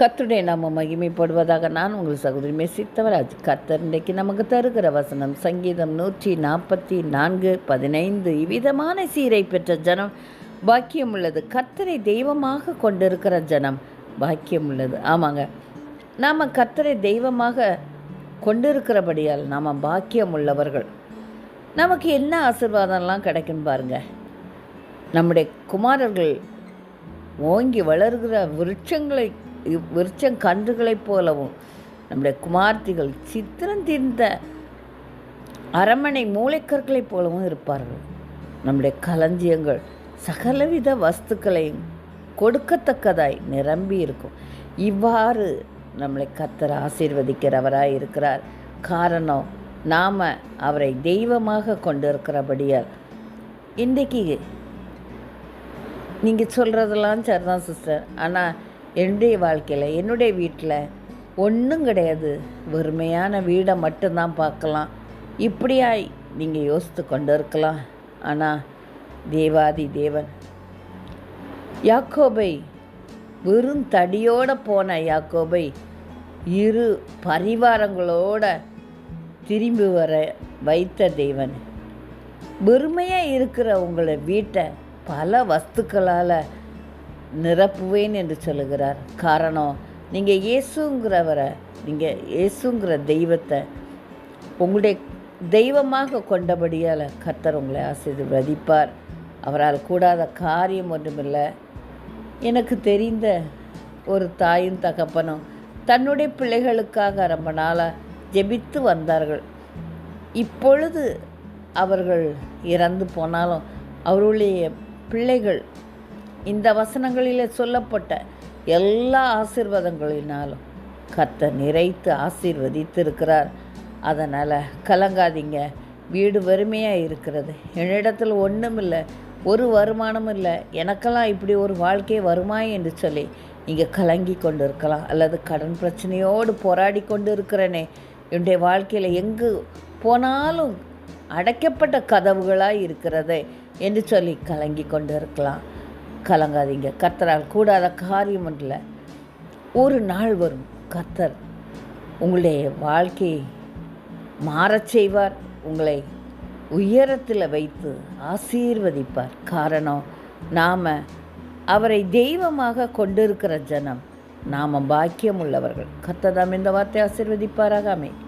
கர்த்தருடைய நாம மகிமைப்படுவதாக. நான் உங்கள் சகோதரி மெசித்தவராஜ். கர்த்தர் இன்றைக்கு நமக்கு தருகிற வசனம் சங்கீதம் 144:15. இவ்விதமான சீரை பெற்ற ஜனம் பாக்கியம் உள்ளது. கர்த்தரை தெய்வமாக கொண்டிருக்கிற ஜனம் பாக்கியம் உள்ளது. ஆமாங்க, நாம் கர்த்தரை தெய்வமாக கொண்டிருக்கிறபடியால் நாம் பாக்கியம் உள்ளவர்கள். நமக்கு என்ன ஆசீர்வாதம்லாம் கிடைக்கும் பாருங்க. நம்முடைய குமாரர்கள் ஓங்கி வளர்கிற விருட்சங்கன்றுகளைப் போலவும், நம்முடைய குமார்த்திகள் சித்திரம் தீர்ந்த அரண்மனை மூளைக்கற்களைப் போலவும் இருப்பார்கள். நம்முடைய களஞ்சியங்கள் சகலவித வஸ்துக்களையும் கொடுக்கத்தக்கதாய் நிரம்பி இருக்கும். இவ்வாறு நம்மளை கர்த்தர் ஆசீர்வதிக்கிறவராய் இருக்கிறார். காரணம், நாம் அவரை தெய்வமாக கொண்டிருக்கிறபடியால். இன்றைக்கு நீங்கள் சொல்கிறதெல்லாம் சரிதான் சிஸ்டர், ஆனால் என்னுடைய வாழ்க்கையில், என்னுடைய வீட்டில் ஒன்றும் கிடையாது, வெறுமையான வீடை மட்டும்தான் பார்க்கலாம், இப்படியாய் நீங்கள் யோசித்து கொண்டு இருக்கலாம். ஆனால் தேவாதி தேவன் யாக்கோபை, வெறும் தடியோடு போன யாக்கோபை 2 பரிவாரங்களோட திரும்பி வர வைத்த தேவன், வெறுமையாக இருக்கிற உங்களை வீட்டை பல வஸ்துக்களால் நிரப்புவேன் என்று சொல்லுகிறார். காரணம், நீங்கள் இயேசுங்கிற தெய்வத்தை உங்களுடைய தெய்வமாக கொண்டபடியால் கர்த்தர் உங்களை ஆசீர்வதிப்பார். அவரால் கூடாத காரியம் ஒன்றுமில்லை. எனக்கு தெரிந்த ஒரு தாயும் தகப்பனும் தன்னுடைய பிள்ளைகளுக்காக ரொம்ப நாளாக ஜெபித்து வந்தார்கள். இப்பொழுது அவர்கள் இறந்து போனாலும் அவருடைய பிள்ளைகள் இந்த வசனங்களில் சொல்லப்பட்ட எல்லா ஆசீர்வாதங்களினாலும் கர்த்தர் நிறைத்து ஆசீர்வதித்திருக்கிறார். அதனால் கலங்காதீங்க. வீடு வறுமையாக இருக்கிறது, என்னிடத்தில் ஒன்றும் இல்லை, ஒரு வருமானம் இல்லை, எனக்கெல்லாம் இப்படி ஒரு வாழ்க்கை வருமா என்று சொல்லி நீங்கள் கலங்கி கொண்டு இருக்கலாம். அல்லது கடன் பிரச்சனையோடு போராடி கொண்டு இருக்கிறேனே, என்னுடைய வாழ்க்கையில் எங்கு போனாலும் அடைக்கப்பட்ட கதவுகளாக இருக்கிறதே என்று சொல்லி கலங்கி கொண்டு இருக்கலாம். கலங்காதீங்க. கர்த்தரால் கூடாத காரியம் இல்லை. ஒரு நாள் வரும், கர்த்தர் உங்களுடைய வாழ்க்கையை மாறச் செய்வார், உங்களை உயரத்தில் வைத்து ஆசீர்வதிப்பார். காரணம், நாம் அவரை தெய்வமாக கொண்டிருக்கிற ஜனம், நாம் பாக்கியம் உள்ளவர்கள். கர்த்தர் தாம் இந்த வார்த்தை ஆசீர்வதிப்பாராக. ஆமென்.